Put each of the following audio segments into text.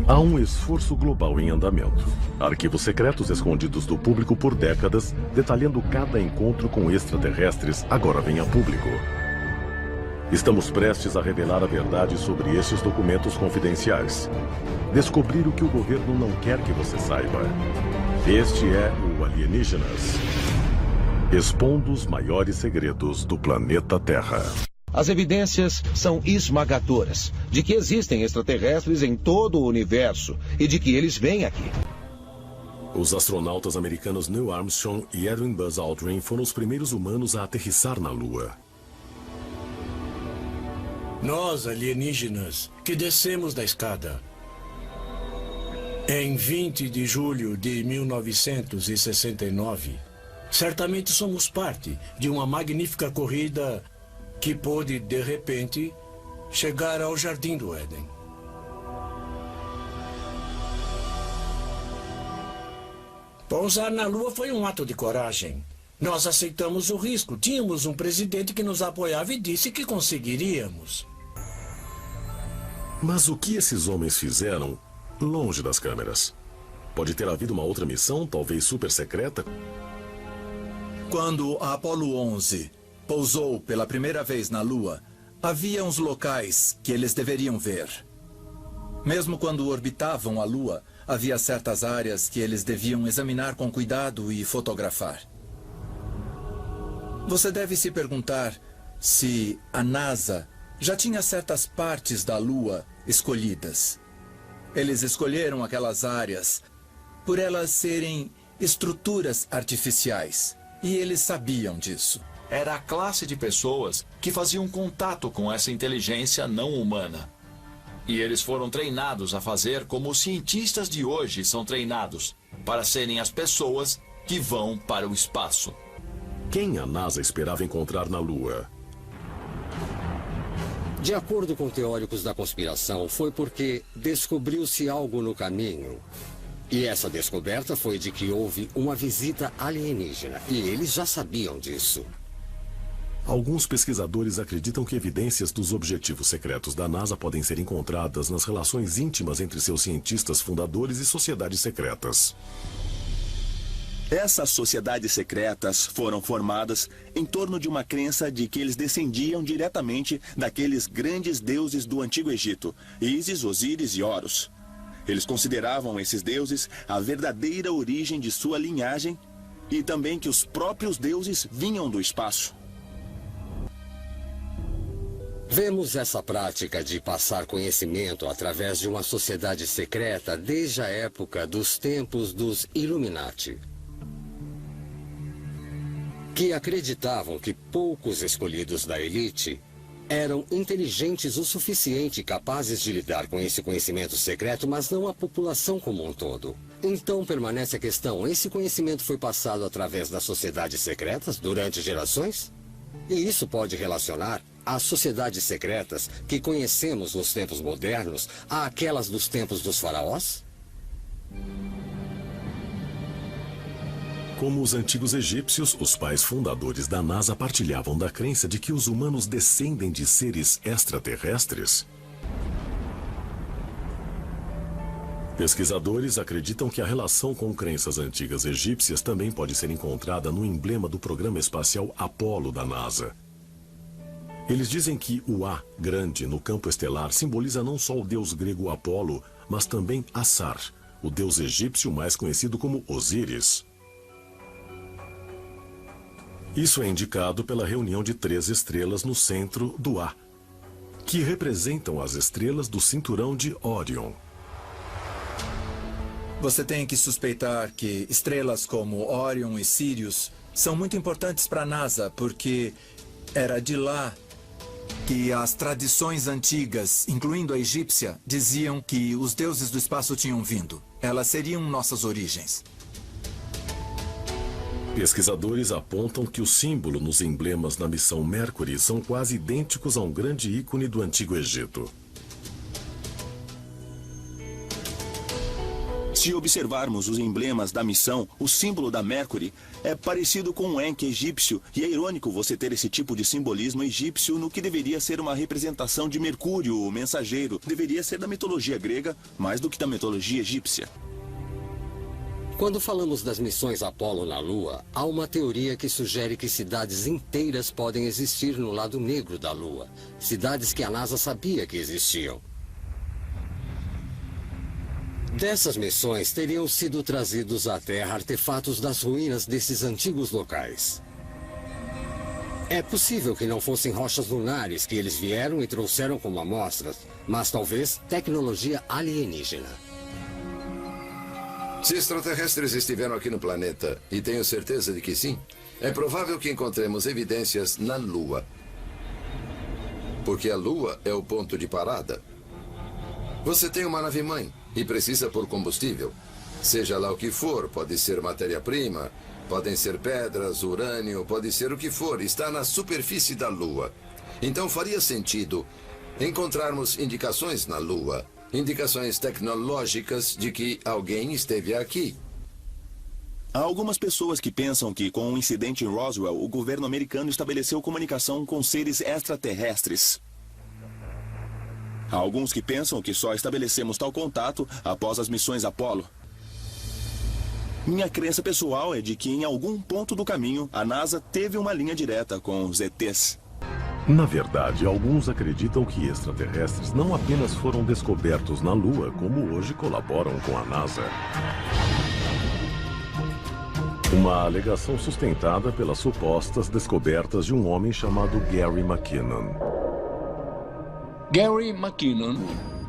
Há um esforço global em andamento. Arquivos secretos escondidos do público por décadas, detalhando cada encontro com extraterrestres, agora vêm a público. Estamos prestes a revelar a verdade sobre estes documentos confidenciais. Descobrir o que o governo não quer que você saiba. Este é o Alienígenas, expondo os maiores segredos do planeta Terra. As evidências são esmagadoras de que existem extraterrestres em todo o universo e de que eles vêm aqui. Os astronautas americanos Neil Armstrong e Edwin Buzz Aldrin foram os primeiros humanos a aterrissar na Lua. Nós, alienígenas, que descemos da escada. Em 20 de julho de 1969, certamente somos parte de uma magnífica corrida que pôde, de repente, chegar ao Jardim do Éden. Pousar na Lua foi um ato de coragem. Nós aceitamos o risco. Tínhamos um presidente que nos apoiava e disse que conseguiríamos. Mas o que esses homens fizeram longe das câmeras? Pode ter havido uma outra missão, talvez super secreta? Quando a Apollo 11 pousou pela primeira vez na Lua, havia uns locais que eles deveriam ver. Mesmo quando orbitavam a Lua, havia certas áreas que eles deviam examinar com cuidado e fotografar. Você deve se perguntar se a NASA já tinha certas partes da Lua escolhidas. Eles escolheram aquelas áreas por elas serem estruturas artificiais, e eles sabiam disso. Era a classe de pessoas que faziam contato com essa inteligência não humana. E eles foram treinados a fazer como os cientistas de hoje são treinados, para serem as pessoas que vão para o espaço. Quem a NASA esperava encontrar na Lua? De acordo com teóricos da conspiração, foi porque descobriu-se algo no caminho. E essa descoberta foi de que houve uma visita alienígena. E eles já sabiam disso. Alguns pesquisadores acreditam que evidências dos objetivos secretos da NASA podem ser encontradas nas relações íntimas entre seus cientistas fundadores e sociedades secretas. Essas sociedades secretas foram formadas em torno de uma crença de que eles descendiam diretamente daqueles grandes deuses do Antigo Egito, Ísis, Osíris e Horus. Eles consideravam esses deuses a verdadeira origem de sua linhagem e também que os próprios deuses vinham do espaço. Vemos essa prática de passar conhecimento através de uma sociedade secreta desde a época dos tempos dos Illuminati, que acreditavam que poucos escolhidos da elite eram inteligentes o suficiente e capazes de lidar com esse conhecimento secreto, mas não a população como um todo. Então permanece a questão, esse conhecimento foi passado através das sociedades secretas durante gerações? E isso pode relacionar as sociedades secretas que conhecemos nos tempos modernos àquelas dos tempos dos faraós? Como os antigos egípcios, os pais fundadores da NASA partilhavam da crença de que os humanos descendem de seres extraterrestres. Pesquisadores acreditam que a relação com crenças antigas egípcias também pode ser encontrada no emblema do programa espacial Apollo da NASA. Eles dizem que o A grande no campo estelar simboliza não só o deus grego Apolo, mas também Assar, o deus egípcio mais conhecido como Osíris. Isso é indicado pela reunião de 3 estrelas no centro do A, que representam as estrelas do cinturão de Órion. Você tem que suspeitar que estrelas como Órion e Sirius são muito importantes para a NASA, porque era de lá que as tradições antigas, incluindo a egípcia, diziam que os deuses do espaço tinham vindo. Elas seriam nossas origens. Pesquisadores apontam que o símbolo nos emblemas na missão Mercury são quase idênticos a um grande ícone do Antigo Egito. Se Se observarmos os emblemas da missão, o símbolo da Mercury é parecido com um Enki egípcio, e é irônico você ter esse tipo de simbolismo egípcio no que deveria ser uma representação de Mercúrio, o mensageiro. Deveria ser da mitologia grega, mais do que da mitologia egípcia. Quando falamos das missões Apollo na Lua, há uma teoria que sugere que cidades inteiras podem existir no lado negro da Lua. Cidades que a NASA sabia que existiam. Dessas missões teriam sido trazidos à Terra artefatos das ruínas desses antigos locais. É possível que não fossem rochas lunares que eles vieram e trouxeram como amostras, mas talvez tecnologia alienígena. Se extraterrestres estiveram aqui no planeta, e tenho certeza de que sim, é provável que encontremos evidências na Lua. Porque a Lua é o ponto de parada. Você tem uma nave-mãe e precisa por combustível. Seja lá o que for, pode ser matéria-prima, podem ser pedras, urânio, pode ser o que for, está na superfície da Lua. Então faria sentido encontrarmos indicações na Lua. Indicações tecnológicas de que alguém esteve aqui. Há algumas pessoas que pensam que, com o incidente em Roswell, o governo americano estabeleceu comunicação com seres extraterrestres. Há alguns que pensam que só estabelecemos tal contato após as missões Apollo. Minha crença pessoal é de que, em algum ponto do caminho, a NASA teve uma linha direta com os ETs. Na verdade, alguns acreditam que extraterrestres não apenas foram descobertos na Lua, como hoje colaboram com a NASA. Uma alegação sustentada pelas supostas descobertas de um homem chamado Gary McKinnon. Gary McKinnon,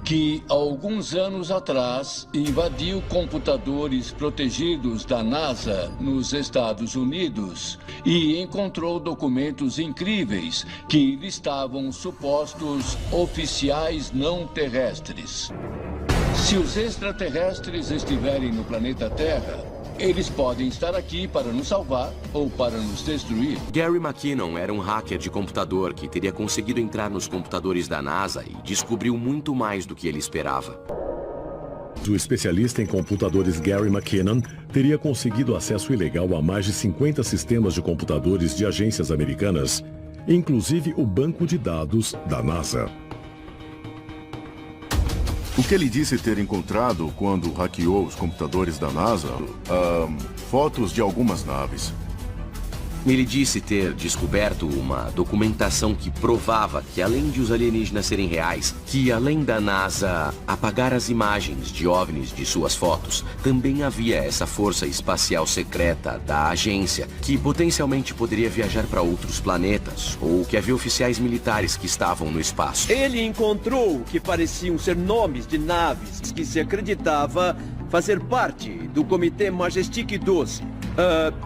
que alguns anos atrás invadiu computadores protegidos da NASA nos Estados Unidos e encontrou documentos incríveis que listavam supostos oficiais não terrestres. Se os extraterrestres estiverem no planeta Terra, eles podem estar aqui para nos salvar ou para nos destruir. Gary McKinnon era um hacker de computador que teria conseguido entrar nos computadores da NASA e descobriu muito mais do que ele esperava. O especialista em computadores Gary McKinnon teria conseguido acesso ilegal a mais de 50 sistemas de computadores de agências americanas, inclusive o banco de dados da NASA. O que ele disse ter encontrado quando hackeou os computadores da NASA? Fotos de algumas naves. Ele disse ter descoberto uma documentação que provava que, além de os alienígenas serem reais, que além da NASA apagar as imagens de OVNIs de suas fotos, também havia essa força espacial secreta da agência que potencialmente poderia viajar para outros planetas, ou que havia oficiais militares que estavam no espaço. Ele encontrou o que pareciam ser nomes de naves que se acreditava fazer parte do Comitê Majestic 12.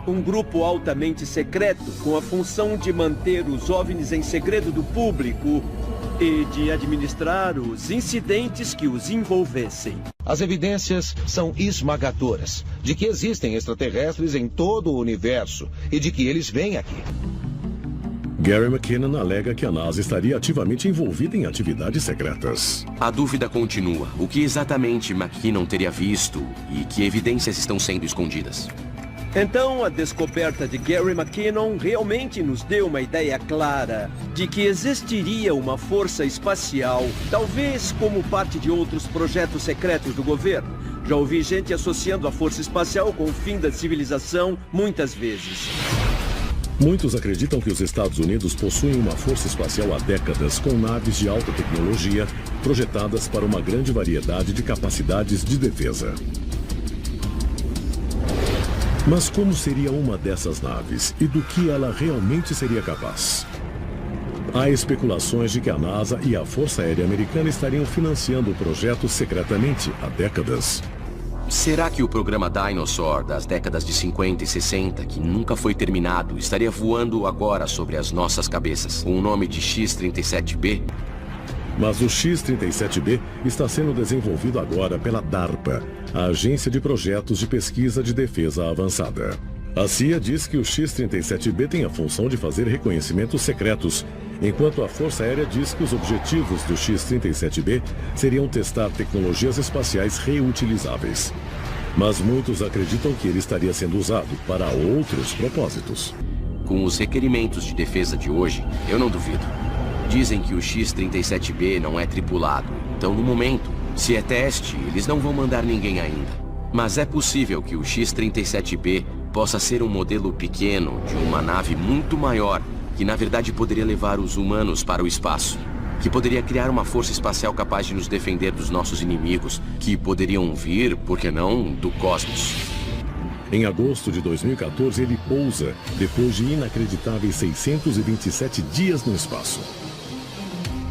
Um grupo altamente secreto com a função de manter os OVNIs em segredo do público e de administrar os incidentes que os envolvessem. As evidências são esmagadoras de que existem extraterrestres em todo o universo e de que eles vêm aqui. Gary McKinnon alega que a NASA estaria ativamente envolvida em atividades secretas. A dúvida continua. O que exatamente McKinnon teria visto e que evidências estão sendo escondidas? Então, a descoberta de Gary McKinnon realmente nos deu uma ideia clara de que existiria uma força espacial, talvez como parte de outros projetos secretos do governo. Já ouvi gente associando a força espacial com o fim da civilização muitas vezes. Muitos acreditam que os Estados Unidos possuem uma força espacial há décadas com naves de alta tecnologia projetadas para uma grande variedade de capacidades de defesa. Mas como seria uma dessas naves e do que ela realmente seria capaz? Há especulações de que a NASA e a Força Aérea Americana estariam financiando o projeto secretamente há décadas. Será que o programa Dinosaur das décadas de 50 e 60, que nunca foi terminado, estaria voando agora sobre as nossas cabeças, com o nome de X-37B? Mas o X-37B está sendo desenvolvido agora pela DARPA, a Agência de Projetos de Pesquisa de Defesa Avançada. A CIA diz que o X-37B tem a função de fazer reconhecimentos secretos, enquanto a Força Aérea diz que os objetivos do X-37B seriam testar tecnologias espaciais reutilizáveis. Mas muitos acreditam que ele estaria sendo usado para outros propósitos. Com os requerimentos de defesa de hoje, eu não duvido. Dizem que o X-37B não é tripulado, então no momento, se é teste, eles não vão mandar ninguém ainda. Mas é possível que o X-37B possa ser um modelo pequeno de uma nave muito maior, que na verdade poderia levar os humanos para o espaço. Que poderia criar uma força espacial capaz de nos defender dos nossos inimigos, que poderiam vir, por que não, do cosmos. Em agosto de 2014, ele pousa, depois de inacreditáveis 627 dias no espaço.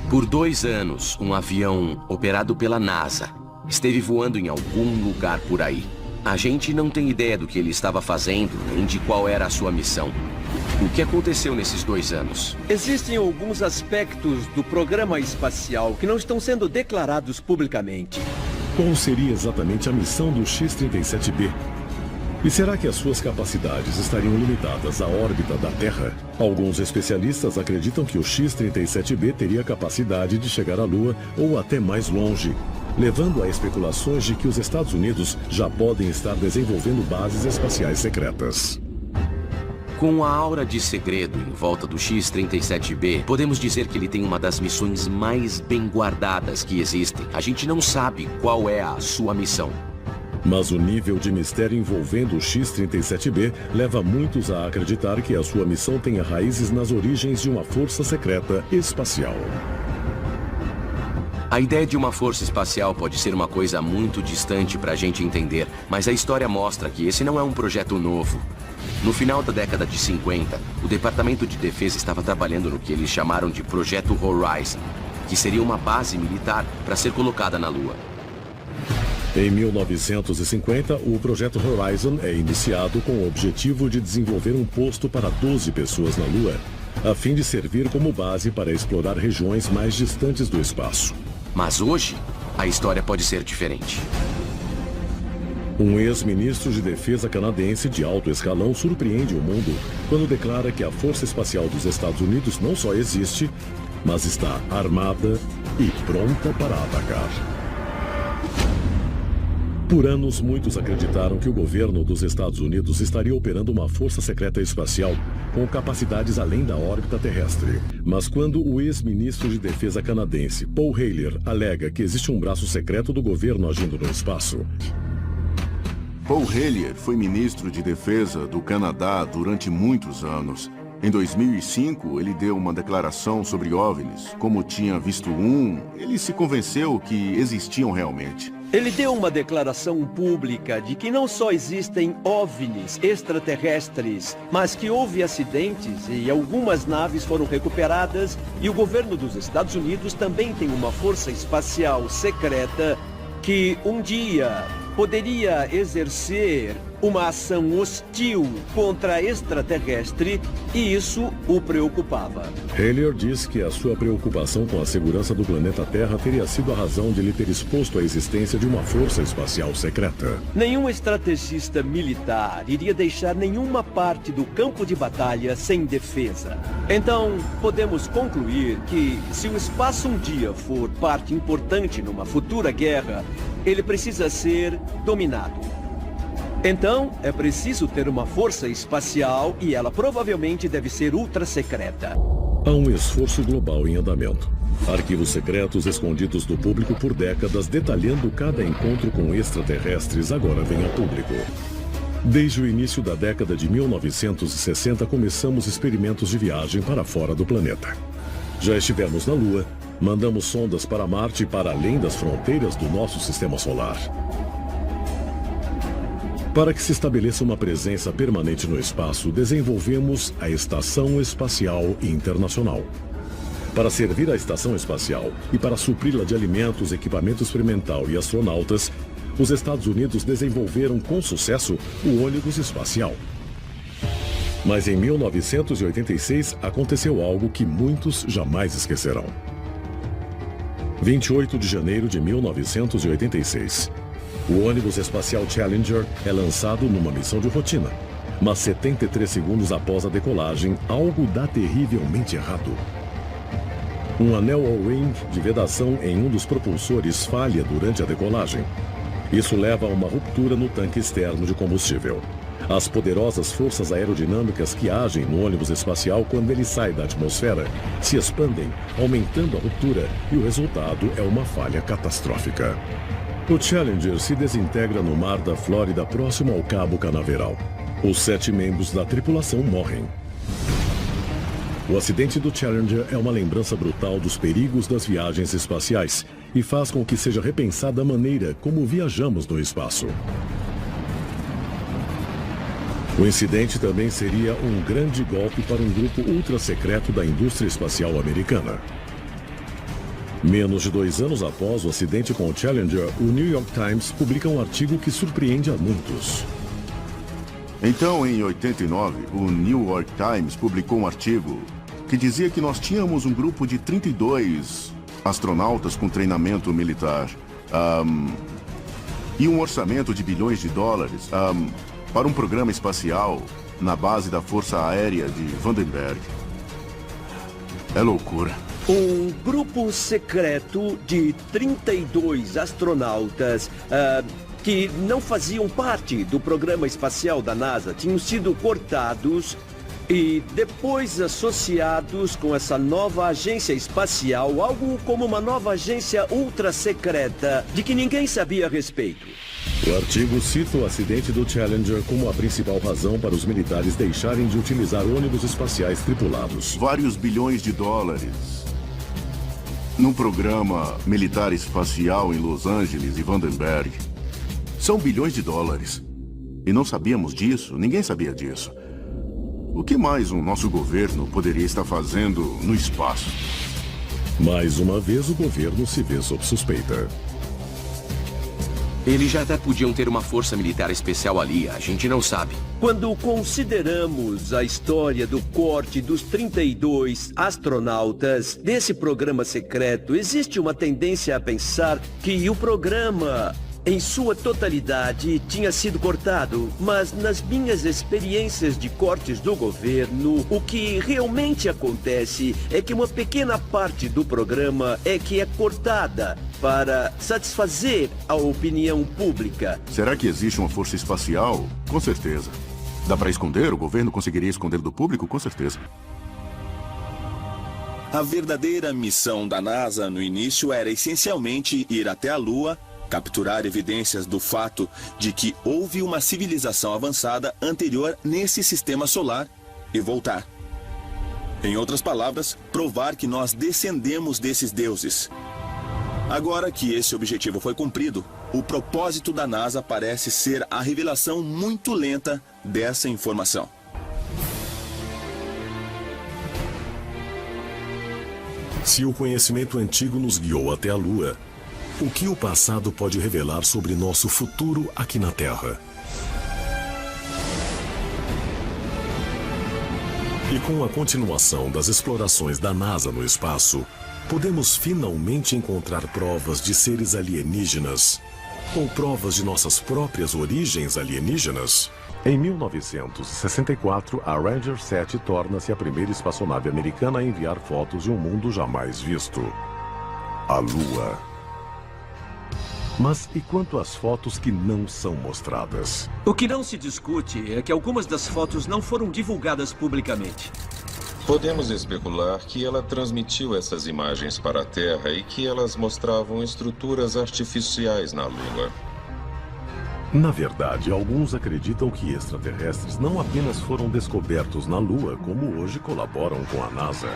Por 2 anos, um avião operado pela NASA esteve voando em algum lugar por aí. A gente não tem ideia do que ele estava fazendo, nem de qual era a sua missão. O que aconteceu nesses 2 anos? Existem alguns aspectos do programa espacial que não estão sendo declarados publicamente. Qual seria exatamente a missão do X-37B? E será que as suas capacidades estariam limitadas à órbita da Terra? Alguns especialistas acreditam que o X-37B teria a capacidade de chegar à Lua ou até mais longe, levando a especulações de que os Estados Unidos já podem estar desenvolvendo bases espaciais secretas. Com a aura de segredo em volta do X-37B, podemos dizer que ele tem uma das missões mais bem guardadas que existem. A gente não sabe qual é a sua missão. Mas o nível de mistério envolvendo o X-37B leva muitos a acreditar que a sua missão tenha raízes nas origens de uma força secreta espacial. A ideia de uma força espacial pode ser uma coisa muito distante para a gente entender, mas a história mostra que esse não é um projeto novo. No final da década de 50, o Departamento de Defesa estava trabalhando no que eles chamaram de Projeto Horizon, que seria uma base militar para ser colocada na Lua. Em 1950, o Projeto Horizon é iniciado com o objetivo de desenvolver um posto para 12 pessoas na Lua, a fim de servir como base para explorar regiões mais distantes do espaço. Mas hoje, a história pode ser diferente. Um ex-ministro de defesa canadense de alto escalão surpreende o mundo quando declara que a Força Espacial dos Estados Unidos não só existe, mas está armada e pronta para atacar. Por anos, muitos acreditaram que o governo dos Estados Unidos estaria operando uma força secreta espacial com capacidades além da órbita terrestre. Mas quando o ex-ministro de defesa canadense, Paul Hellyer, alega que existe um braço secreto do governo agindo no espaço... Paul Hellyer foi ministro de defesa do Canadá durante muitos anos. Em 2005, ele deu uma declaração sobre OVNIs. Como tinha visto ele se convenceu que existiam realmente. Ele deu uma declaração pública de que não só existem OVNIs extraterrestres, mas que houve acidentes e algumas naves foram recuperadas e o governo dos Estados Unidos também tem uma força espacial secreta que um dia poderia exercer uma ação hostil contra extraterrestre e isso o preocupava. Hellyer diz que a sua preocupação com a segurança do planeta Terra teria sido a razão de ele ter exposto a existência de uma força espacial secreta. Nenhum estrategista militar iria deixar nenhuma parte do campo de batalha sem defesa. Então, podemos concluir que, se o espaço um dia for parte importante numa futura guerra, ele precisa ser dominado. Então, é preciso ter uma força espacial e ela provavelmente deve ser ultra secreta. Há um esforço global em andamento. Arquivos secretos escondidos do público por décadas, detalhando cada encontro com extraterrestres, agora vem a público. Desde o início da década de 1960, começamos experimentos de viagem para fora do planeta. Já estivemos na Lua, mandamos sondas para Marte e para além das fronteiras do nosso sistema solar. Para que se estabeleça uma presença permanente no espaço, desenvolvemos a Estação Espacial Internacional. Para servir a Estação Espacial e para supri-la de alimentos, equipamento experimental e astronautas, os Estados Unidos desenvolveram com sucesso o ônibus espacial. Mas em 1986 aconteceu algo que muitos jamais esquecerão. 28 de janeiro de 1986. O ônibus espacial Challenger é lançado numa missão de rotina. Mas 73 segundos após a decolagem, algo dá terrivelmente errado. Um anel O-ring de vedação em um dos propulsores falha durante a decolagem. Isso leva a uma ruptura no tanque externo de combustível. As poderosas forças aerodinâmicas que agem no ônibus espacial quando ele sai da atmosfera se expandem, aumentando a ruptura, e o resultado é uma falha catastrófica. O Challenger se desintegra no mar da Flórida próximo ao Cabo Canaveral. Os 7 membros da tripulação morrem. O acidente do Challenger é uma lembrança brutal dos perigos das viagens espaciais e faz com que seja repensada a maneira como viajamos no espaço. O incidente também seria um grande golpe para um grupo ultra-secreto da indústria espacial americana. Menos de 2 anos após o acidente com o Challenger, o New York Times publica um artigo que surpreende a muitos. Então, em 89, o New York Times publicou um artigo que dizia que nós tínhamos um grupo de 32 astronautas com treinamento militar e um orçamento de bilhões de dólares para um programa espacial na base da Força Aérea de Vandenberg. É loucura. Um grupo secreto de 32 astronautas que não faziam parte do programa espacial da NASA tinham sido cortados e depois associados com essa nova agência espacial, algo como uma nova agência ultra secreta de que ninguém sabia a respeito. O artigo cita o acidente do Challenger como a principal razão para os militares deixarem de utilizar ônibus espaciais tripulados. Vários bilhões de dólares num programa militar espacial em Los Angeles e Vandenberg. São bilhões de dólares. E não sabíamos disso, ninguém sabia disso. O que mais o nosso governo poderia estar fazendo no espaço? Mais uma vez o governo se vê sob suspeita. Eles já até podiam ter uma força militar especial ali, a gente não sabe. Quando consideramos a história do corte dos 32 astronautas desse programa secreto, existe uma tendência a pensar que o programa, em sua totalidade, tinha sido cortado. Mas nas minhas experiências de cortes do governo, o que realmente acontece é que uma pequena parte do programa é que é cortada para satisfazer a opinião pública. Será que existe uma força espacial? Com certeza. Dá para esconder? O governo conseguiria esconder do público? Com certeza. A verdadeira missão da NASA no início era essencialmente ir até a Lua, capturar evidências do fato de que houve uma civilização avançada anterior nesse sistema solar e voltar. Em outras palavras, provar que nós descendemos desses deuses. Agora que esse objetivo foi cumprido, o propósito da NASA parece ser a revelação muito lenta dessa informação. Se o conhecimento antigo nos guiou até a Lua, o que o passado pode revelar sobre nosso futuro aqui na Terra? E com a continuação das explorações da NASA no espaço, podemos finalmente encontrar provas de seres alienígenas ou provas de nossas próprias origens alienígenas? Em 1964, a Ranger 7 torna-se a primeira espaçonave americana a enviar fotos de um mundo jamais visto: a Lua. Mas e quanto às fotos que não são mostradas? O que não se discute é que algumas das fotos não foram divulgadas publicamente. Podemos especular que ela transmitiu essas imagens para a Terra e que elas mostravam estruturas artificiais na Lua. Na verdade, alguns acreditam que extraterrestres não apenas foram descobertos na Lua, como hoje colaboram com a NASA.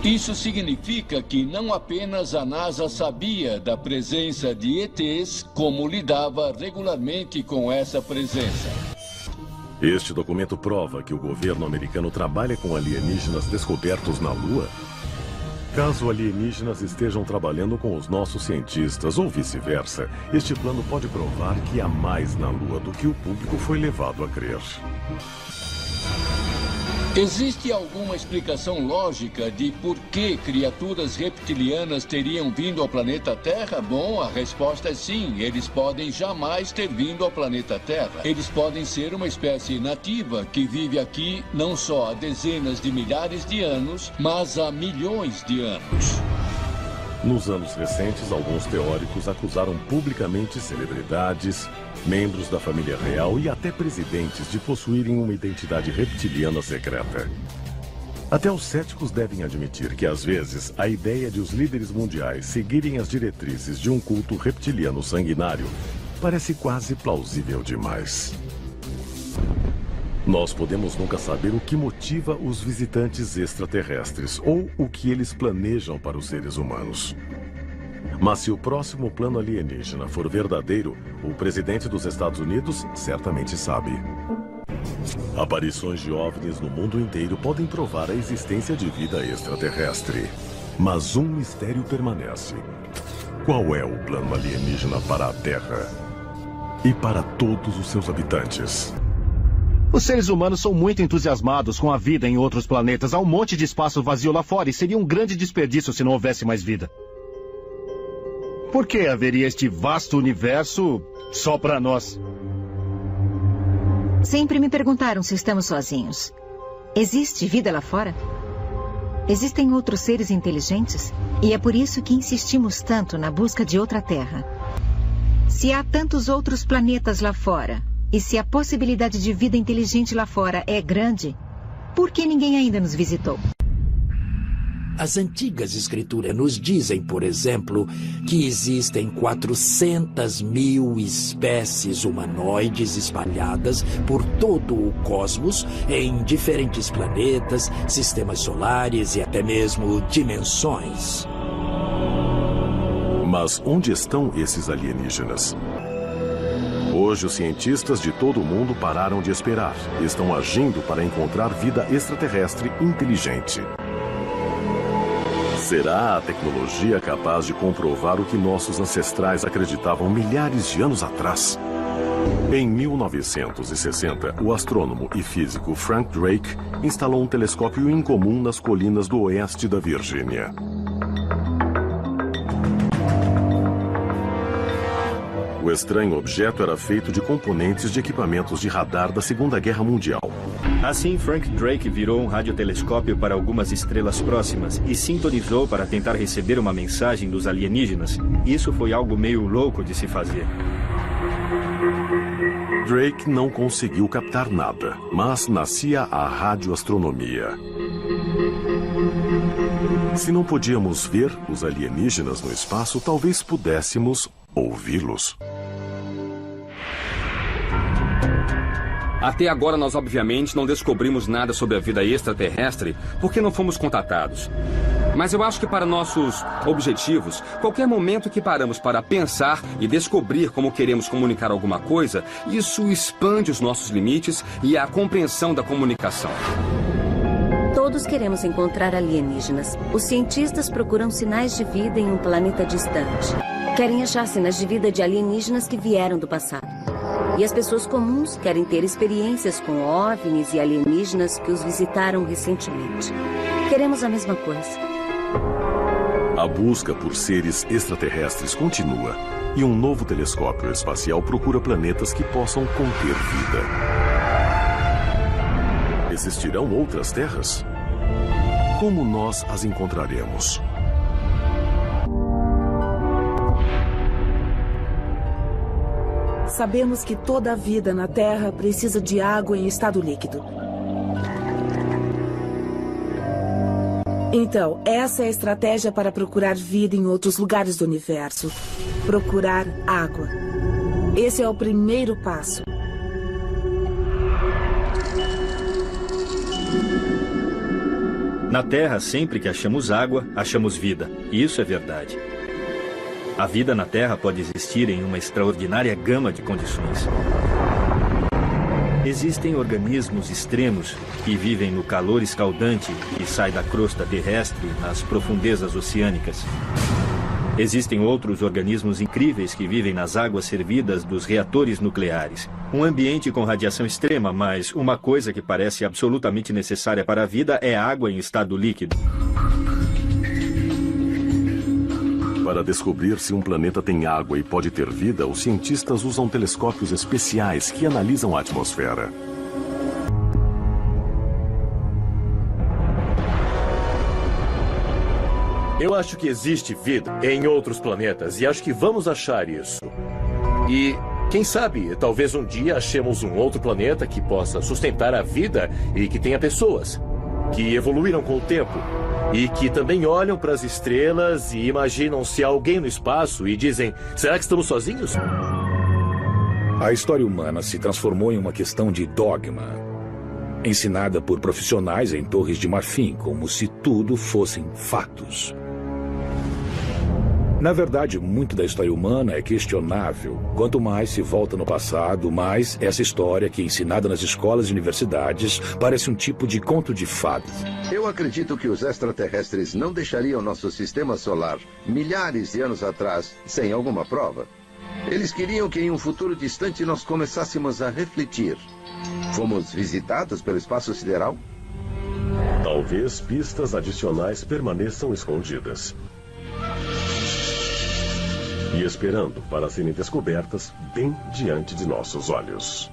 Isso significa que não apenas a NASA sabia da presença de ETs, como lidava regularmente com essa presença. Este documento prova que o governo americano trabalha com alienígenas descobertos na Lua. Caso alienígenas estejam trabalhando com os nossos cientistas ou vice-versa, este plano pode provar que há mais na Lua do que o público foi levado a crer. Existe alguma explicação lógica de por que criaturas reptilianas teriam vindo ao planeta Terra? Bom, a resposta é sim. Eles podem jamais ter vindo ao planeta Terra. Eles podem ser uma espécie nativa que vive aqui não só há dezenas de milhares de anos, mas há milhões de anos. Nos anos recentes, alguns teóricos acusaram publicamente celebridades, membros da família real e até presidentes de possuírem uma identidade reptiliana secreta. Até os céticos devem admitir que, às vezes, a ideia de os líderes mundiais seguirem as diretrizes de um culto reptiliano sanguinário parece quase plausível demais. Nós podemos nunca saber o que motiva os visitantes extraterrestres ou o que eles planejam para os seres humanos. Mas se o próximo plano alienígena for verdadeiro, o presidente dos Estados Unidos certamente sabe. Aparições de OVNIs no mundo inteiro podem provar a existência de vida extraterrestre. Mas um mistério permanece. Qual é o plano alienígena para a Terra e para todos os seus habitantes? Os seres humanos são muito entusiasmados com a vida em outros planetas. Há um monte de espaço vazio lá fora e seria um grande desperdício se não houvesse mais vida. Por que haveria este vasto universo só para nós? Sempre me perguntaram se estamos sozinhos. Existe vida lá fora? Existem outros seres inteligentes? E é por isso que insistimos tanto na busca de outra Terra. Se há tantos outros planetas lá fora, e se a possibilidade de vida inteligente lá fora é grande, por que ninguém ainda nos visitou? As antigas escrituras nos dizem, por exemplo, que existem 400 mil espécies humanoides espalhadas por todo o cosmos, em diferentes planetas, sistemas solares e até mesmo dimensões. Mas onde estão esses alienígenas? Hoje, os cientistas de todo o mundo pararam de esperar e estão agindo para encontrar vida extraterrestre inteligente. Será a tecnologia capaz de comprovar o que nossos ancestrais acreditavam milhares de anos atrás? Em 1960, o astrônomo e físico Frank Drake instalou um telescópio incomum nas colinas do oeste da Virgínia. O estranho objeto era feito de componentes de equipamentos de radar da Segunda Guerra Mundial. Assim, Frank Drake virou um radiotelescópio para algumas estrelas próximas e sintonizou para tentar receber uma mensagem dos alienígenas. Isso foi algo meio louco de se fazer. Drake não conseguiu captar nada, mas nascia a radioastronomia. Se não podíamos ver os alienígenas no espaço, talvez pudéssemos ouvi-los. Até agora, nós obviamente não descobrimos nada sobre a vida extraterrestre porque não fomos contatados. Mas eu acho que para nossos objetivos, qualquer momento que paramos para pensar e descobrir como queremos comunicar alguma coisa, isso expande os nossos limites e a compreensão da comunicação. Todos queremos encontrar alienígenas. Os cientistas procuram sinais de vida em um planeta distante. Querem achar sinais de vida de alienígenas que vieram do passado. E as pessoas comuns querem ter experiências com OVNIs e alienígenas que os visitaram recentemente. Queremos a mesma coisa. A busca por seres extraterrestres continua e um novo telescópio espacial procura planetas que possam conter vida. Existirão outras terras? Como nós as encontraremos? Sabemos que toda a vida na Terra precisa de água em estado líquido. Então, essa é a estratégia para procurar vida em outros lugares do universo. Procurar água. Esse é o primeiro passo. Na Terra, sempre que achamos água, achamos vida. E isso é verdade. A vida na Terra pode existir em uma extraordinária gama de condições. Existem organismos extremos que vivem no calor escaldante que sai da crosta terrestre nas profundezas oceânicas. Existem outros organismos incríveis que vivem nas águas fervidas dos reatores nucleares. Um ambiente com radiação extrema, mas uma coisa que parece absolutamente necessária para a vida é água em estado líquido. Para descobrir se um planeta tem água e pode ter vida, os cientistas usam telescópios especiais que analisam a atmosfera. Eu acho que existe vida em outros planetas e acho que vamos achar isso. E, quem sabe, talvez um dia achemos um outro planeta que possa sustentar a vida e que tenha pessoas que evoluíram com o tempo e que também olham para as estrelas e imaginam-se alguém no espaço e dizem, será que estamos sozinhos? A história humana se transformou em uma questão de dogma, ensinada por profissionais em Torres de Marfim, como se tudo fossem fatos. Na verdade, muito da história humana é questionável. Quanto mais se volta no passado, mais essa história, que é ensinada nas escolas e universidades, parece um tipo de conto de fadas. Eu acredito que os extraterrestres não deixariam nosso sistema solar milhares de anos atrás sem alguma prova. Eles queriam que em um futuro distante nós começássemos a refletir. Fomos visitados pelo espaço sideral? Talvez pistas adicionais permaneçam escondidas. E esperando para serem descobertas bem diante de nossos olhos.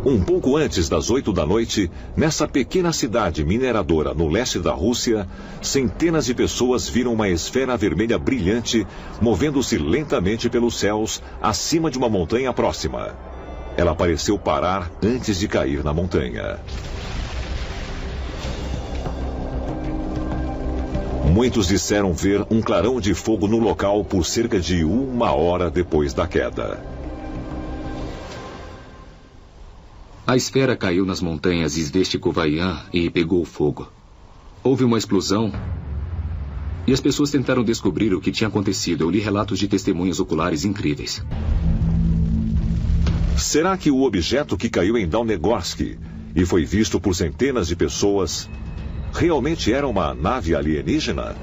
Um pouco antes das 8 da noite, nessa pequena cidade mineradora no leste da Rússia, centenas de pessoas viram uma esfera vermelha brilhante movendo-se lentamente pelos céus acima de uma montanha próxima. Ela pareceu parar antes de cair na montanha. Muitos disseram ver um clarão de fogo no local por cerca de 1 hora depois da queda. A esfera caiu nas montanhas Izvestikhovaian e pegou fogo. Houve uma explosão e as pessoas tentaram descobrir o que tinha acontecido. Eu li relatos de testemunhas oculares incríveis. Será que o objeto que caiu em Dawnegorsk e foi visto por centenas de pessoas realmente era uma nave alienígena?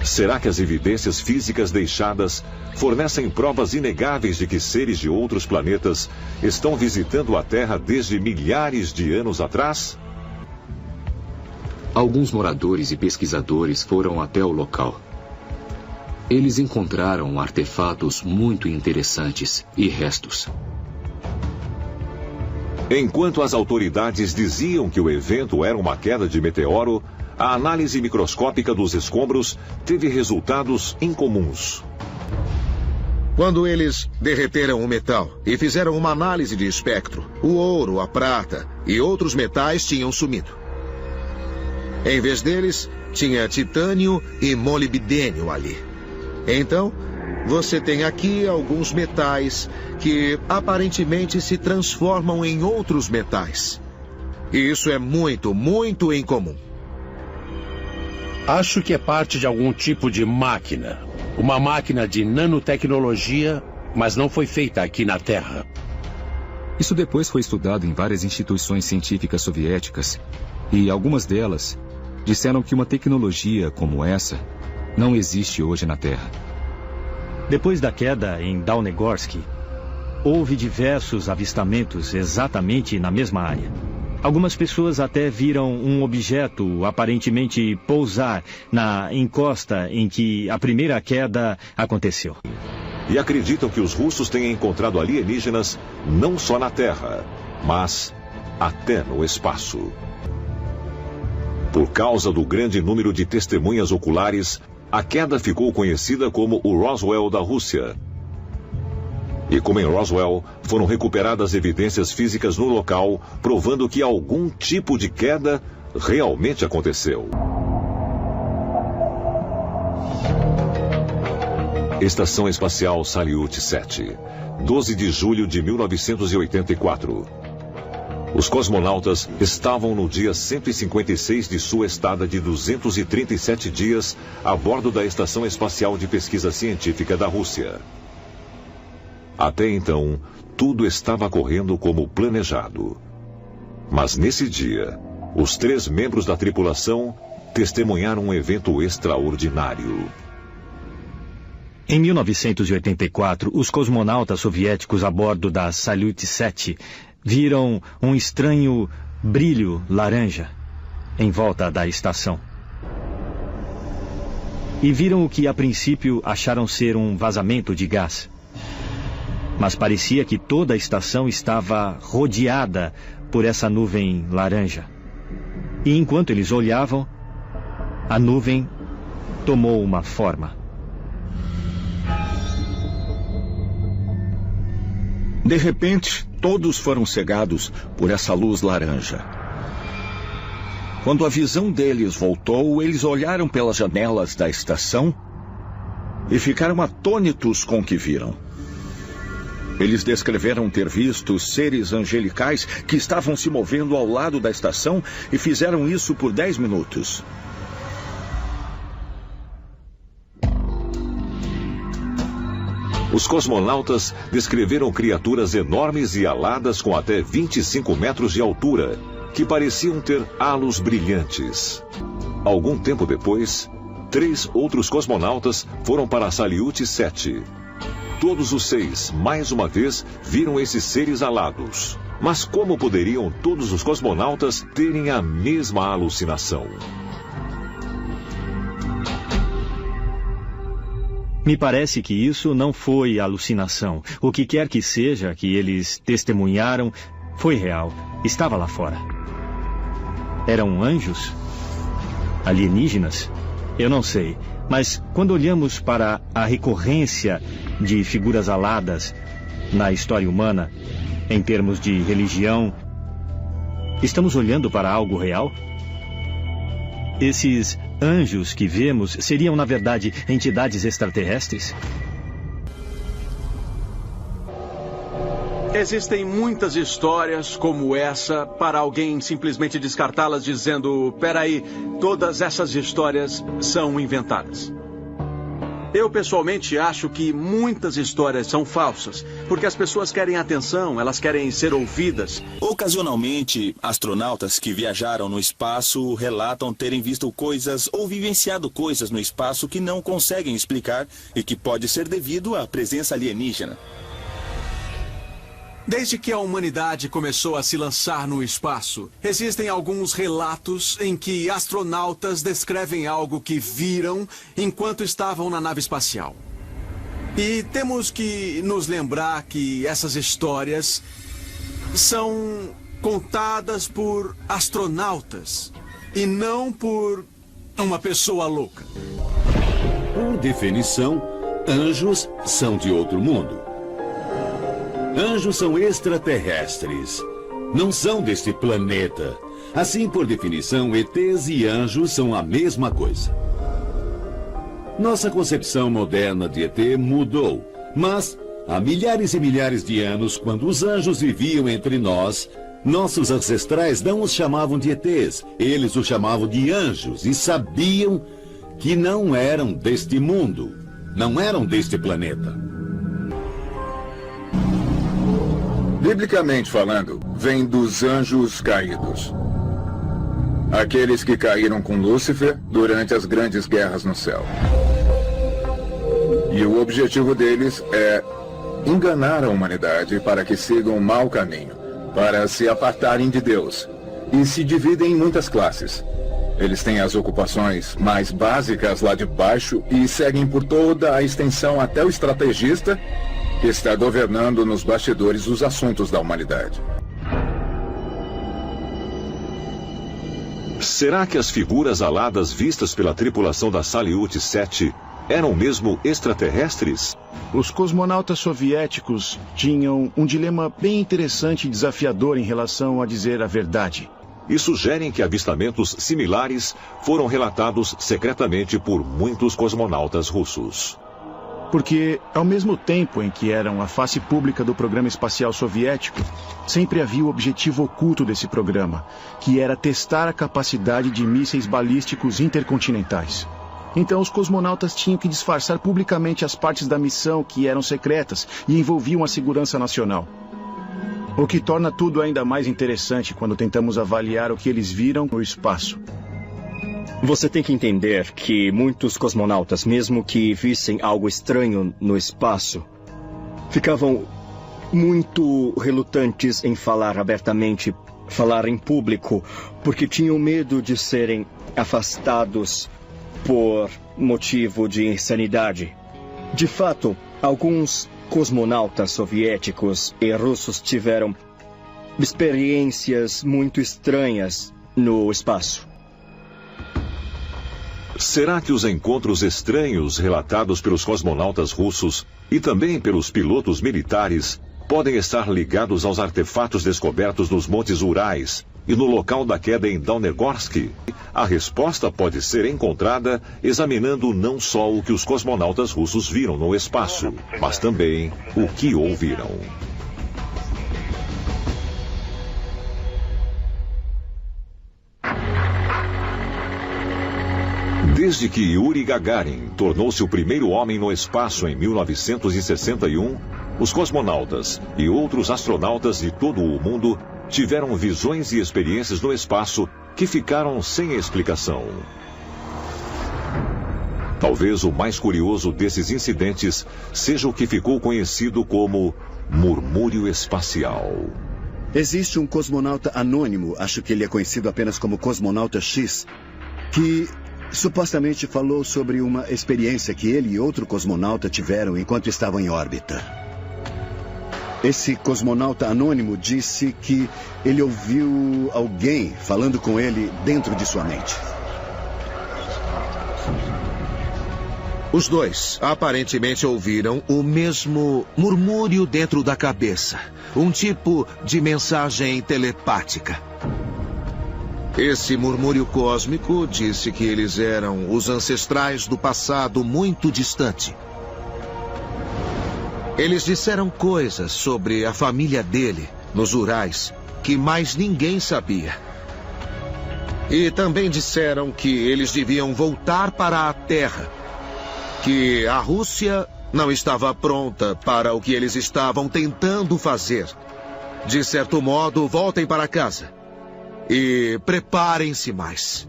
Será que as evidências físicas deixadas fornecem provas inegáveis de que seres de outros planetas estão visitando a Terra desde milhares de anos atrás? Alguns moradores e pesquisadores foram até o local. Eles encontraram artefatos muito interessantes e restos. Enquanto as autoridades diziam que o evento era uma queda de meteoro, a análise microscópica dos escombros teve resultados incomuns. Quando eles derreteram o metal e fizeram uma análise de espectro, o ouro, a prata e outros metais tinham sumido. Em vez deles, tinha titânio e molibdênio ali. Então, você tem aqui alguns metais que aparentemente se transformam em outros metais. E isso é muito, muito incomum. Acho que é parte de algum tipo de máquina. Uma máquina de nanotecnologia, mas não foi feita aqui na Terra. Isso depois foi estudado em várias instituições científicas soviéticas, e algumas delas disseram que uma tecnologia como essa não existe hoje na Terra. Depois da queda em Dawnegorsk, houve diversos avistamentos exatamente na mesma área. Algumas pessoas até viram um objeto aparentemente pousar na encosta em que a primeira queda aconteceu. E acreditam que os russos tenham encontrado alienígenas não só na Terra, mas até no espaço. Por causa do grande número de testemunhas oculares, a queda ficou conhecida como o Roswell da Rússia. E como em Roswell, foram recuperadas evidências físicas no local, provando que algum tipo de queda realmente aconteceu. Estação Espacial Salyut 7, 12 de julho de 1984. Os cosmonautas estavam no dia 156 de sua estada de 237 dias a bordo da Estação Espacial de Pesquisa Científica da Rússia. Até então, tudo estava correndo como planejado. Mas nesse dia, os 3 membros da tripulação testemunharam um evento extraordinário. Em 1984, os cosmonautas soviéticos a bordo da Salyut 7 viram um estranho brilho laranja em volta da estação. E viram o que a princípio acharam ser um vazamento de gás. Mas parecia que toda a estação estava rodeada por essa nuvem laranja. E enquanto eles olhavam, a nuvem tomou uma forma. De repente, todos foram cegados por essa luz laranja. Quando a visão deles voltou, eles olharam pelas janelas da estação e ficaram atônitos com o que viram. Eles descreveram ter visto seres angelicais que estavam se movendo ao lado da estação e fizeram isso por 10 minutos. Os cosmonautas descreveram criaturas enormes e aladas com até 25 metros de altura, que pareciam ter halos brilhantes. Algum tempo depois, 3 outros cosmonautas foram para a Salyut 7. Todos os 6, mais uma vez, viram esses seres alados. Mas como poderiam todos os cosmonautas terem a mesma alucinação? Me parece que isso não foi alucinação. O que quer que seja que eles testemunharam foi real. Estava lá fora. Eram anjos? Alienígenas? Eu não sei. Mas quando olhamos para a recorrência de figuras aladas na história humana, em termos de religião, estamos olhando para algo real? Esses anjos que vemos seriam, na verdade, entidades extraterrestres? Existem muitas histórias como essa para alguém simplesmente descartá-las dizendo: peraí, todas essas histórias são inventadas. Eu, pessoalmente, acho que muitas histórias são falsas, porque as pessoas querem atenção, elas querem ser ouvidas. Ocasionalmente, astronautas que viajaram no espaço relatam terem visto coisas ou vivenciado coisas no espaço que não conseguem explicar e que pode ser devido à presença alienígena. Desde que a humanidade começou a se lançar no espaço, existem alguns relatos em que astronautas descrevem algo que viram enquanto estavam na nave espacial. E temos que nos lembrar que essas histórias são contadas por astronautas e não por uma pessoa louca. Por definição, anjos são de outro mundo. Anjos são extraterrestres. Não são deste planeta. Assim, por definição, ETs e anjos são a mesma coisa. Nossa concepção moderna de ET mudou. Mas, há milhares e milhares de anos, quando os anjos viviam entre nós, nossos ancestrais não os chamavam de ETs. Eles os chamavam de anjos e sabiam que não eram deste mundo. Não eram deste planeta. Biblicamente falando, vem dos anjos caídos. Aqueles que caíram com Lúcifer durante as grandes guerras no céu. E o objetivo deles é enganar a humanidade para que sigam um mau caminho, para se apartarem de Deus. E se dividem em muitas classes. Eles têm as ocupações mais básicas lá de baixo e seguem por toda a extensão até o estrategista, que está governando nos bastidores os assuntos da humanidade. Será que as figuras aladas vistas pela tripulação da Salyut 7 eram mesmo extraterrestres? Os cosmonautas soviéticos tinham um dilema bem interessante e desafiador em relação a dizer a verdade. E sugerem que avistamentos similares foram relatados secretamente por muitos cosmonautas russos. Porque, ao mesmo tempo em que eram a face pública do programa espacial soviético, sempre havia o objetivo oculto desse programa, que era testar a capacidade de mísseis balísticos intercontinentais. Então, os cosmonautas tinham que disfarçar publicamente as partes da missão que eram secretas e envolviam a segurança nacional. O que torna tudo ainda mais interessante quando tentamos avaliar o que eles viram no espaço. Você tem que entender que muitos cosmonautas, mesmo que vissem algo estranho no espaço, ficavam muito relutantes em falar abertamente, falar em público, porque tinham medo de serem afastados por motivo de insanidade. De fato, alguns cosmonautas soviéticos e russos tiveram experiências muito estranhas no espaço. Será que os encontros estranhos relatados pelos cosmonautas russos e também pelos pilotos militares podem estar ligados aos artefatos descobertos nos Montes Urais e no local da queda em Dawnegorsk? A resposta pode ser encontrada examinando não só o que os cosmonautas russos viram no espaço, mas também o que ouviram. Desde que Yuri Gagarin tornou-se o primeiro homem no espaço em 1961, os cosmonautas e outros astronautas de todo o mundo tiveram visões e experiências no espaço que ficaram sem explicação. Talvez o mais curioso desses incidentes seja o que ficou conhecido como murmúrio espacial. Existe um cosmonauta anônimo, acho que ele é conhecido apenas como Cosmonauta X, que supostamente falou sobre uma experiência que ele e outro cosmonauta tiveram enquanto estavam em órbita. Esse cosmonauta anônimo disse que ele ouviu alguém falando com ele dentro de sua mente. Os dois aparentemente ouviram o mesmo murmúrio dentro da cabeça. Um tipo de mensagem telepática. Esse murmúrio cósmico disse que eles eram os ancestrais do passado muito distante. Eles disseram coisas sobre a família dele, nos Urais, que mais ninguém sabia. E também disseram que eles deviam voltar para a Terra, que a Rússia não estava pronta para o que eles estavam tentando fazer. De certo modo, voltem para casa. E preparem-se mais.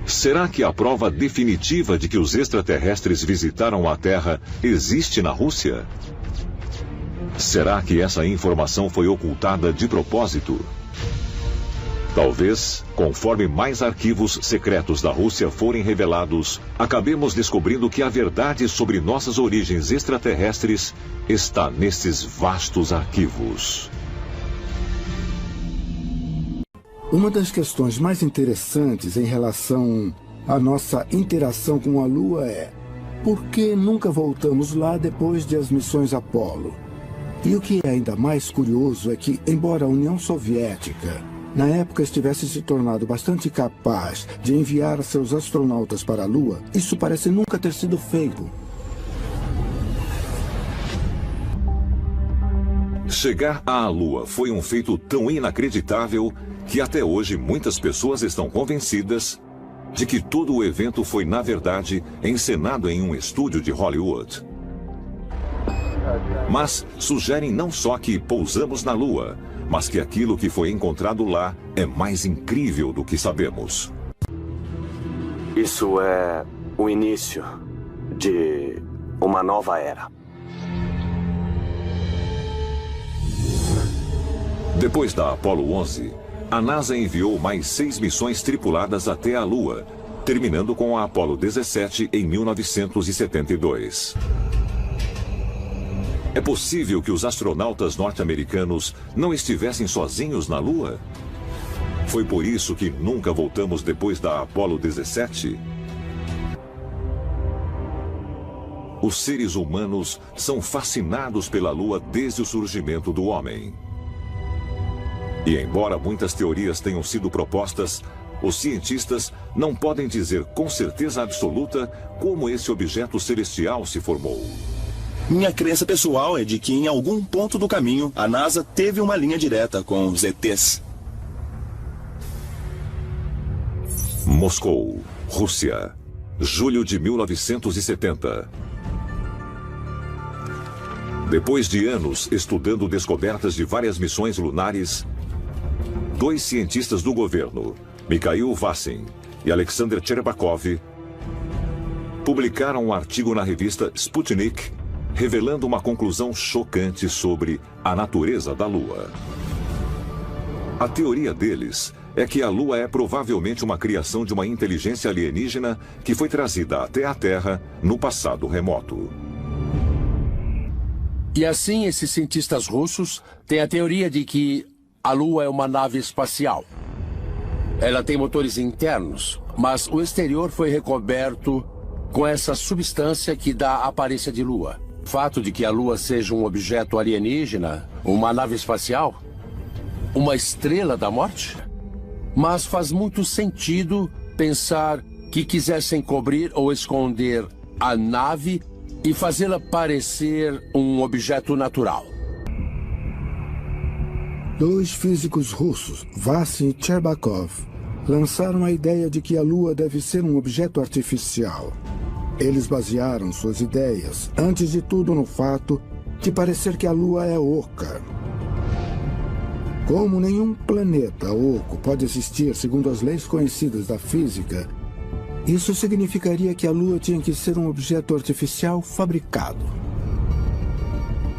Será que a prova definitiva de que os extraterrestres visitaram a Terra existe na Rússia? Será que essa informação foi ocultada de propósito? Talvez, conforme mais arquivos secretos da Rússia forem revelados, acabemos descobrindo que a verdade sobre nossas origens extraterrestres está nesses vastos arquivos. Uma das questões mais interessantes em relação à nossa interação com a Lua é: por que nunca voltamos lá depois de as missões Apollo? E o que é ainda mais curioso é que, embora a União Soviética, na época, estivesse se tornado bastante capaz de enviar seus astronautas para a Lua, isso parece nunca ter sido feito. Chegar à Lua foi um feito tão inacreditável que até hoje muitas pessoas estão convencidas de que todo o evento foi, na verdade, encenado em um estúdio de Hollywood. Mas sugerem não só que pousamos na Lua, mas que aquilo que foi encontrado lá é mais incrível do que sabemos. Isso é o início de uma nova era. Depois da Apollo 11, a NASA enviou mais 6 missões tripuladas até a Lua, terminando com a Apollo 17 em 1972. É possível que os astronautas norte-americanos não estivessem sozinhos na Lua? Foi por isso que nunca voltamos depois da Apollo 17? Os seres humanos são fascinados pela Lua desde o surgimento do homem. E embora muitas teorias tenham sido propostas, os cientistas não podem dizer com certeza absoluta como esse objeto celestial se formou. Minha crença pessoal é de que em algum ponto do caminho, a NASA teve uma linha direta com os ETs. Moscou, Rússia, julho de 1970. Depois de anos estudando descobertas de várias missões lunares, 2 cientistas do governo, Mikhail Vassin e Alexander Cherbakov, publicaram um artigo na revista Sputnik, revelando uma conclusão chocante sobre a natureza da Lua. A teoria deles é que a Lua é provavelmente uma criação de uma inteligência alienígena que foi trazida até a Terra no passado remoto. E assim, esses cientistas russos têm a teoria de que a Lua é uma nave espacial. Ela tem motores internos, mas o exterior foi recoberto com essa substância que dá a aparência de Lua. O fato de que a Lua seja um objeto alienígena, uma nave espacial, uma estrela da morte? Mas faz muito sentido pensar que quisessem cobrir ou esconder a nave e fazê-la parecer um objeto natural. Dois físicos russos, Vassin e Cherbakov, lançaram a ideia de que a Lua deve ser um objeto artificial. Eles basearam suas ideias, antes de tudo, no fato de parecer que a Lua é oca. Como nenhum planeta oco pode existir segundo as leis conhecidas da física, isso significaria que a Lua tinha que ser um objeto artificial fabricado.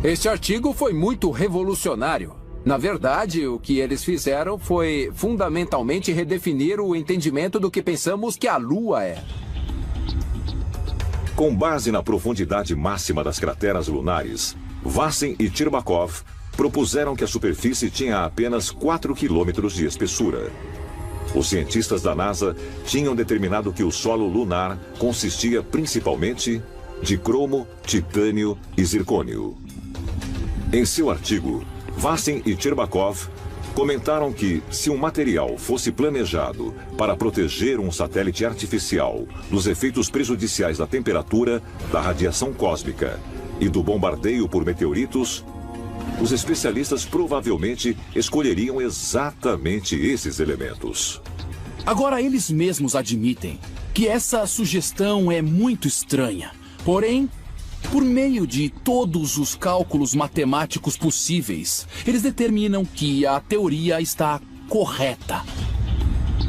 Este artigo foi muito revolucionário. Na verdade, o que eles fizeram foi fundamentalmente redefinir o entendimento do que pensamos que a Lua é. Com base na profundidade máxima das crateras lunares, Vassin e Cherbakov propuseram que a superfície tinha apenas 4 quilômetros de espessura. Os cientistas da NASA tinham determinado que o solo lunar consistia principalmente de cromo, titânio e zircônio. Em seu artigo, Vassin e Cherbakov comentaram que, se um material fosse planejado para proteger um satélite artificial dos efeitos prejudiciais da temperatura, da radiação cósmica e do bombardeio por meteoritos, os especialistas provavelmente escolheriam exatamente esses elementos. Agora, eles mesmos admitem que essa sugestão é muito estranha. Porém, por meio de todos os cálculos matemáticos possíveis, eles determinam que a teoria está correta.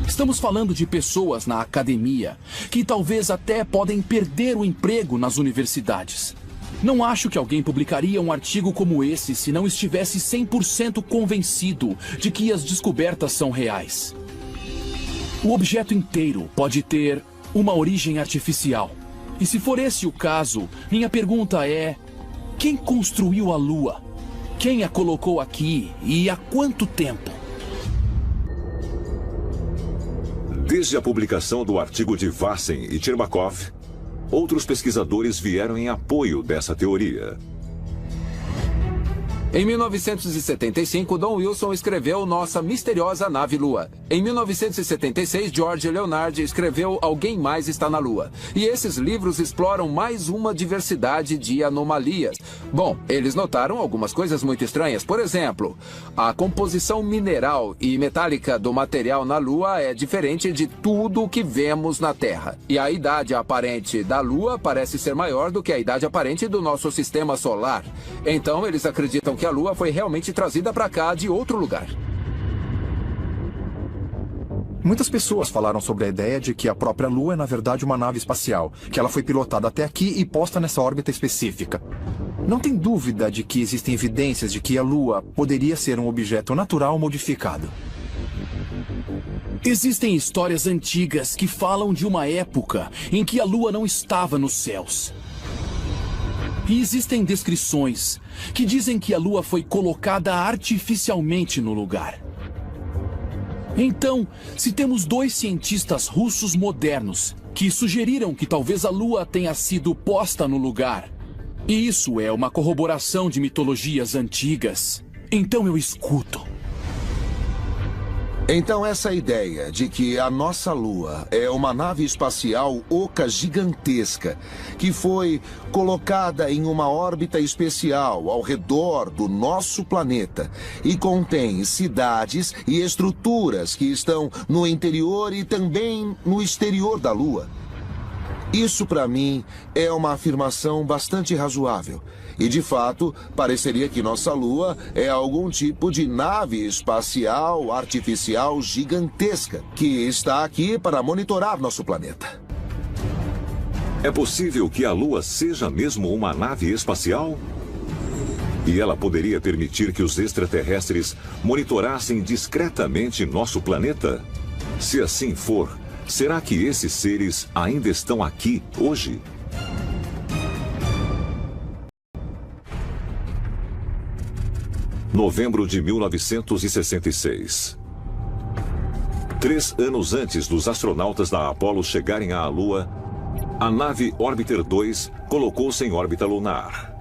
Estamos falando de pessoas na academia que talvez até podem perder o emprego nas universidades. Não acho que alguém publicaria um artigo como esse se não estivesse 100% convencido de que as descobertas são reais. O objeto inteiro pode ter uma origem artificial. E se for esse o caso, minha pergunta é: quem construiu a Lua? Quem a colocou aqui e há quanto tempo? Desde a publicação do artigo de Vassin e Cherbakov, outros pesquisadores vieram em apoio dessa teoria. Em 1975, Don Wilson escreveu Nossa Misteriosa Nave Lua. Em 1976, George Leonard escreveu Alguém Mais Está na Lua. E esses livros exploram mais uma diversidade de anomalias. Bom, eles notaram algumas coisas muito estranhas. Por exemplo, a composição mineral e metálica do material na Lua é diferente de tudo o que vemos na Terra. E a idade aparente da Lua parece ser maior do que a idade aparente do nosso sistema solar. Então, eles acreditam que a Lua foi realmente trazida para cá de outro lugar. Muitas pessoas falaram sobre a ideia de que a própria Lua é, na verdade, uma nave espacial, que ela foi pilotada até aqui e posta nessa órbita específica. Não tem dúvida de que existem evidências de que a Lua poderia ser um objeto natural modificado. Existem histórias antigas que falam de uma época em que a Lua não estava nos céus. E existem descrições que dizem que a Lua foi colocada artificialmente no lugar. Então, se temos dois cientistas russos modernos que sugeriram que talvez a Lua tenha sido posta no lugar, e isso é uma corroboração de mitologias antigas, então eu escuto. Então essa ideia de que a nossa Lua é uma nave espacial oca gigantesca que foi colocada em uma órbita especial ao redor do nosso planeta e contém cidades e estruturas que estão no interior e também no exterior da Lua. Isso, para mim, é uma afirmação bastante razoável. E, de fato, pareceria que nossa Lua é algum tipo de nave espacial artificial gigantesca que está aqui para monitorar nosso planeta. É possível que a Lua seja mesmo uma nave espacial? E ela poderia permitir que os extraterrestres monitorassem discretamente nosso planeta? Se assim for, será que esses seres ainda estão aqui hoje? Novembro de 1966. 3 anos antes dos astronautas da Apollo chegarem à Lua, a nave Orbiter 2 colocou-se em órbita lunar.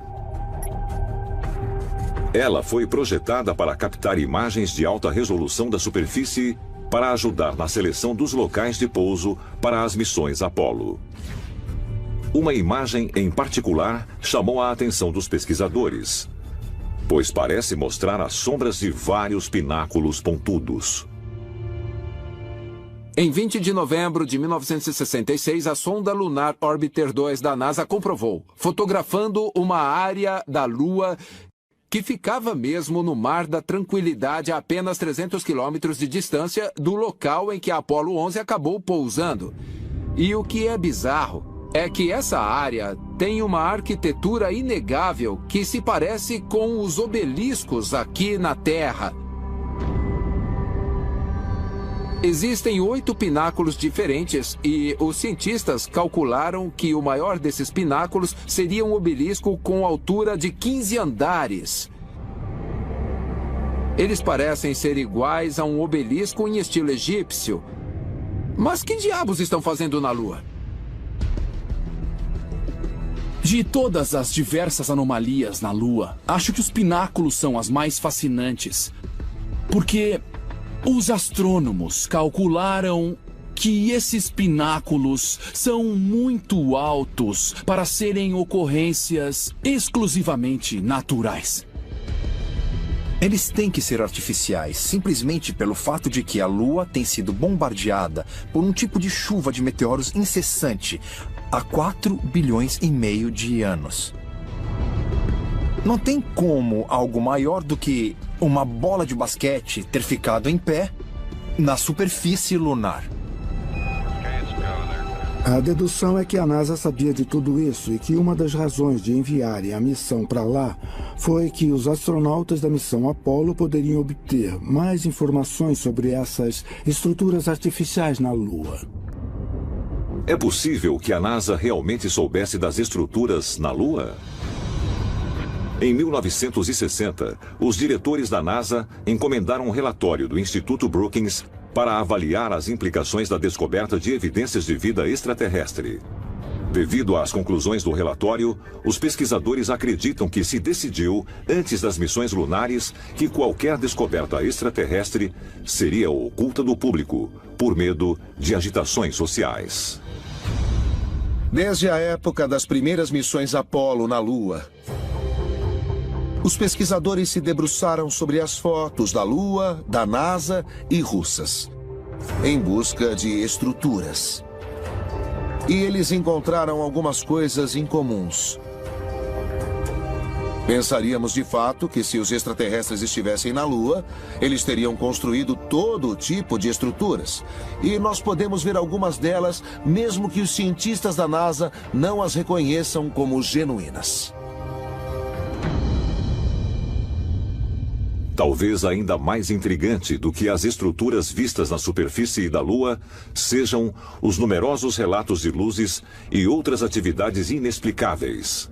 Ela foi projetada para captar imagens de alta resolução da superfície para ajudar na seleção dos locais de pouso para as missões Apollo. Uma imagem em particular chamou a atenção dos pesquisadores, pois parece mostrar as sombras de vários pináculos pontudos. Em 20 de novembro de 1966, a sonda lunar Orbiter 2 da NASA comprovou, fotografando uma área da Lua que ficava mesmo no Mar da Tranquilidade a apenas 300 quilômetros de distância do local em que a Apollo 11 acabou pousando. E o que é bizarro é que essa área tem uma arquitetura inegável que se parece com os obeliscos aqui na Terra. Existem 8 pináculos diferentes e os cientistas calcularam que o maior desses pináculos seria um obelisco com altura de 15 andares. Eles parecem ser iguais a um obelisco em estilo egípcio. Mas que diabos estão fazendo na Lua? De todas as diversas anomalias na Lua, acho que os pináculos são as mais fascinantes. Porque os astrônomos calcularam que esses pináculos são muito altos para serem ocorrências exclusivamente naturais. Eles têm que ser artificiais, simplesmente pelo fato de que a Lua tem sido bombardeada por um tipo de chuva de meteoros incessante há 4 bilhões e meio de anos. Não tem como algo maior do que uma bola de basquete ter ficado em pé na superfície lunar. A dedução é que a NASA sabia de tudo isso e que uma das razões de enviarem a missão para lá foi que os astronautas da missão Apollo poderiam obter mais informações sobre essas estruturas artificiais na Lua. É possível que a NASA realmente soubesse das estruturas na Lua? Em 1960, os diretores da NASA encomendaram um relatório do Instituto Brookings para avaliar as implicações da descoberta de evidências de vida extraterrestre. Devido às conclusões do relatório, os pesquisadores acreditam que se decidiu, antes das missões lunares, que qualquer descoberta extraterrestre seria oculta do público, por medo de agitações sociais. Desde a época das primeiras missões Apollo na Lua, os pesquisadores se debruçaram sobre as fotos da Lua, da NASA e russas, em busca de estruturas. E eles encontraram algumas coisas incomuns. Pensaríamos de fato que se os extraterrestres estivessem na Lua, eles teriam construído todo tipo de estruturas. E nós podemos ver algumas delas, mesmo que os cientistas da NASA não as reconheçam como genuínas. Talvez ainda mais intrigante do que as estruturas vistas na superfície da Lua sejam os numerosos relatos de luzes e outras atividades inexplicáveis.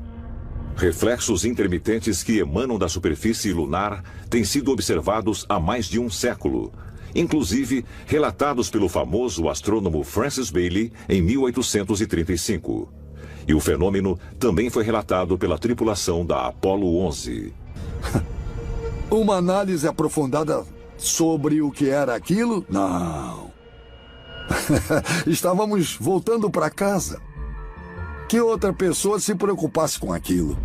Reflexos intermitentes que emanam da superfície lunar têm sido observados há mais de um século, inclusive relatados pelo famoso astrônomo Francis Baily em 1835. E o fenômeno também foi relatado pela tripulação da Apollo 11. Uma análise aprofundada sobre o que era aquilo? Não. Estávamos voltando para casa. Que outra pessoa se preocupasse com aquilo?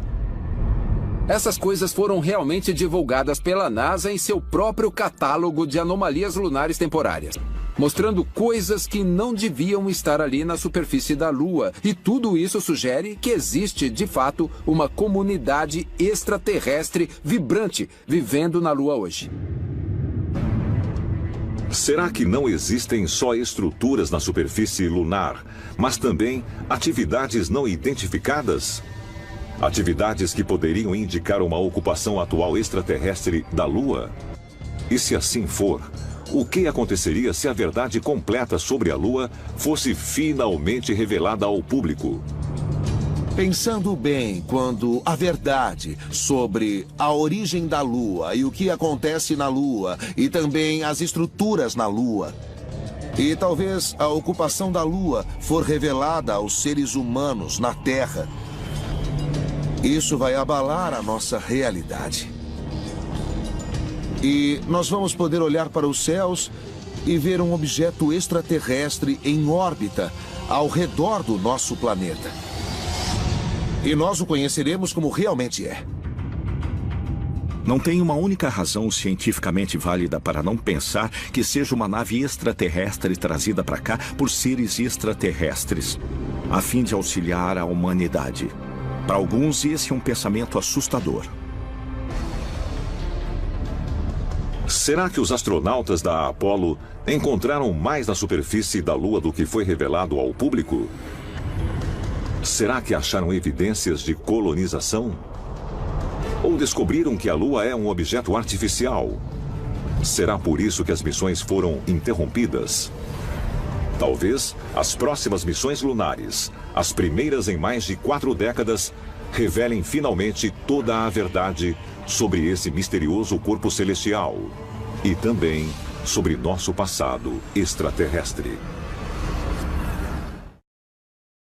Essas coisas foram realmente divulgadas pela NASA em seu próprio catálogo de anomalias lunares temporárias, mostrando coisas que não deviam estar ali na superfície da Lua. E tudo isso sugere que existe, de fato, uma comunidade extraterrestre vibrante vivendo na Lua hoje. Será que não existem só estruturas na superfície lunar, mas também atividades não identificadas? Atividades que poderiam indicar uma ocupação atual extraterrestre da Lua? E se assim for, o que aconteceria se a verdade completa sobre a Lua fosse finalmente revelada ao público? Pensando bem, quando a verdade sobre a origem da Lua e o que acontece na Lua, e também as estruturas na Lua, e talvez a ocupação da Lua for revelada aos seres humanos na Terra, isso vai abalar a nossa realidade. E nós vamos poder olhar para os céus e ver um objeto extraterrestre em órbita ao redor do nosso planeta. E nós o conheceremos como realmente é. Não tem uma única razão cientificamente válida para não pensar que seja uma nave extraterrestre trazida para cá por seres extraterrestres, a fim de auxiliar a humanidade. Para alguns, esse é um pensamento assustador. Será que os astronautas da Apollo encontraram mais na superfície da Lua do que foi revelado ao público? Será que acharam evidências de colonização? Ou descobriram que a Lua é um objeto artificial? Será por isso que as missões foram interrompidas? Talvez as próximas missões lunares, as primeiras em mais de 4 décadas, revelem finalmente toda a verdade sobre esse misterioso corpo celestial e também sobre nosso passado extraterrestre.